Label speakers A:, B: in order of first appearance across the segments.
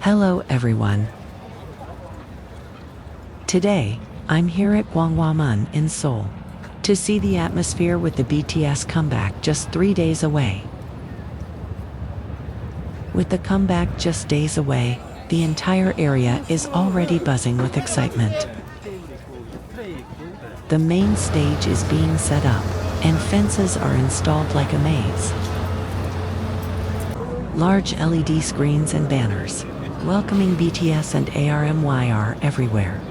A: Hello everyone. Today, I'm here at Gwanghwamun in Seoul to see the atmosphere with the BTS comeback just 3 days away. With the comeback just days away, the entire area is already buzzing with excitement. The main stage is being set up, and fences are installed like a maze. Large LED screens and banners welcoming BTS and ARMY are everywhere.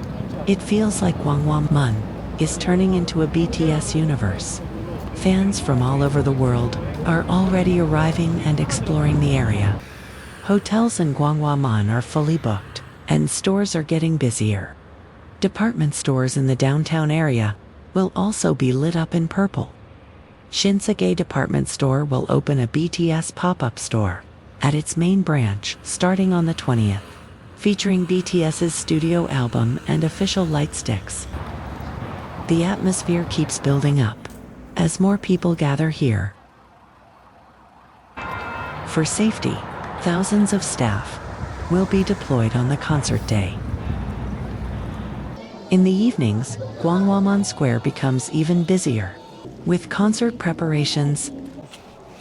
A: It feels like Gwanghwamun is turning into a BTS universe. Fans from all over the world are already arriving and exploring the area. Hotels in Gwanghwamun are fully booked, and stores are getting busier. Department stores in the downtown area will also be lit up in purple. Shinsegae department store will open a BTS pop-up store at its main branch starting on the 20th, featuring BTS's studio album and official light sticks. The atmosphere keeps building up as more people gather here. For safety, thousands of staff will be deployed on the concert day. In the evenings, Gwanghwamun Square becomes even busier. With concert preparations,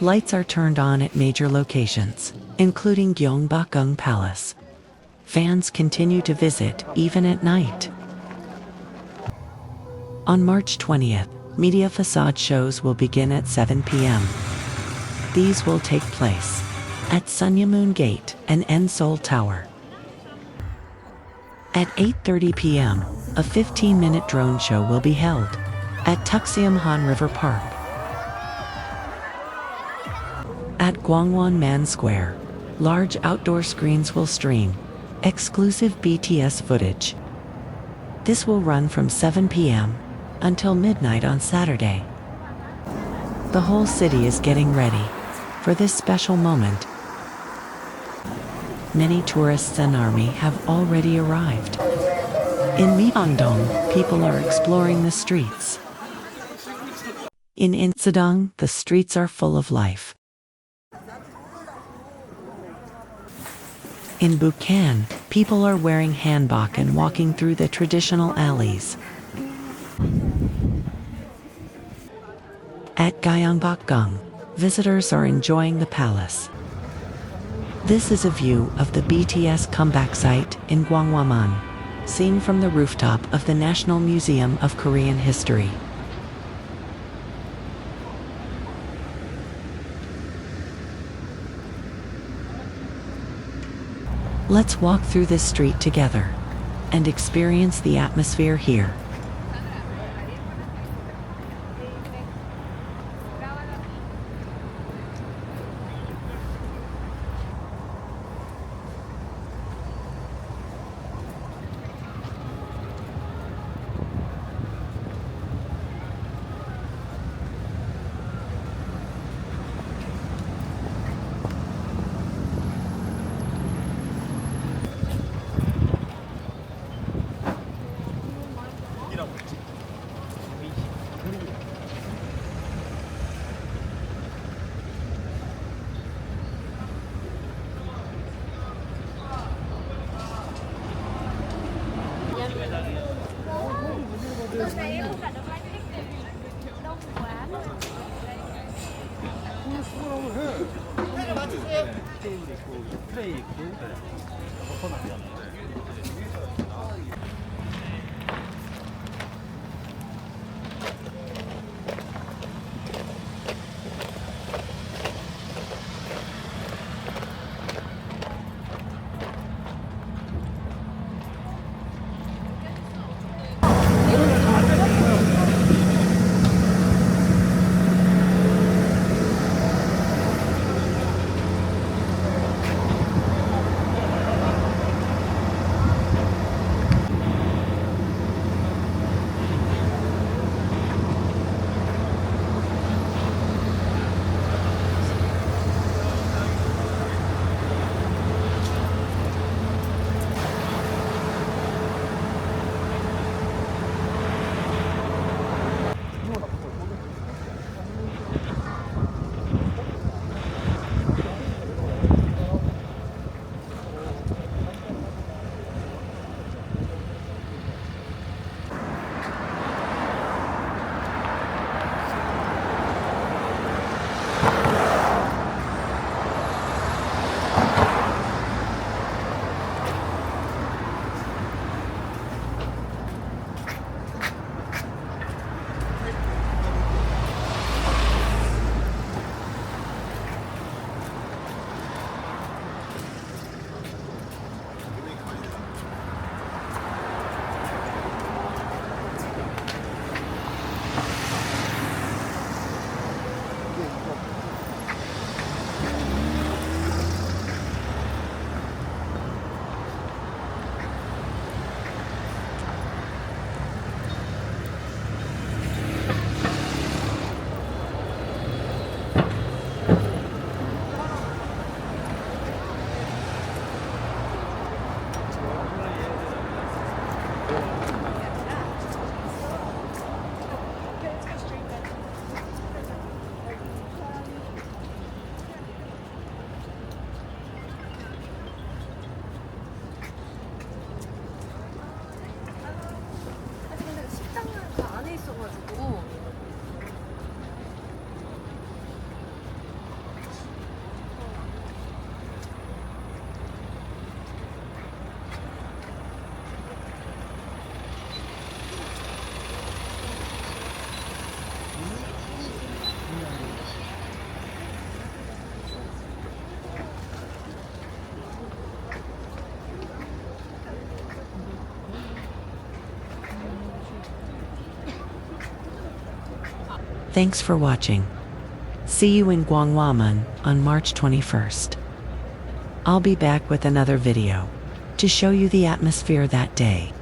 A: lights are turned on at major locations, including Gyeongbokgung Palace. Fans continue to visit even at night. On March 20th, media facade shows will begin at 7 p.m. These will take place at Sunyamun Gate and Seoul Tower. At 8:30 p.m., a 15-minute drone show will be held at Tuxeum-han River Park. At Gwanghwamun Square, large outdoor screens will stream exclusive BTS footage. This will run from 7 p.m. until midnight on Saturday. The whole city is getting ready for this special moment. Many tourists and army have already arrived. In Myeongdong, people are exploring the streets. In Insadong, the streets are full of life. In Bukchon, people are wearing hanbok and walking through the traditional alleys. At Gyeongbokgung, visitors are enjoying the palace. This is a view of the BTS comeback site in Gwanghwamun, seen from the rooftop of the National Museum of Korean History. Let's walk through this street together and experience the atmosphere here. Thanks for watching. See you in Gwanghwamun on March 21st. I'll be back with another video to show you the atmosphere that day.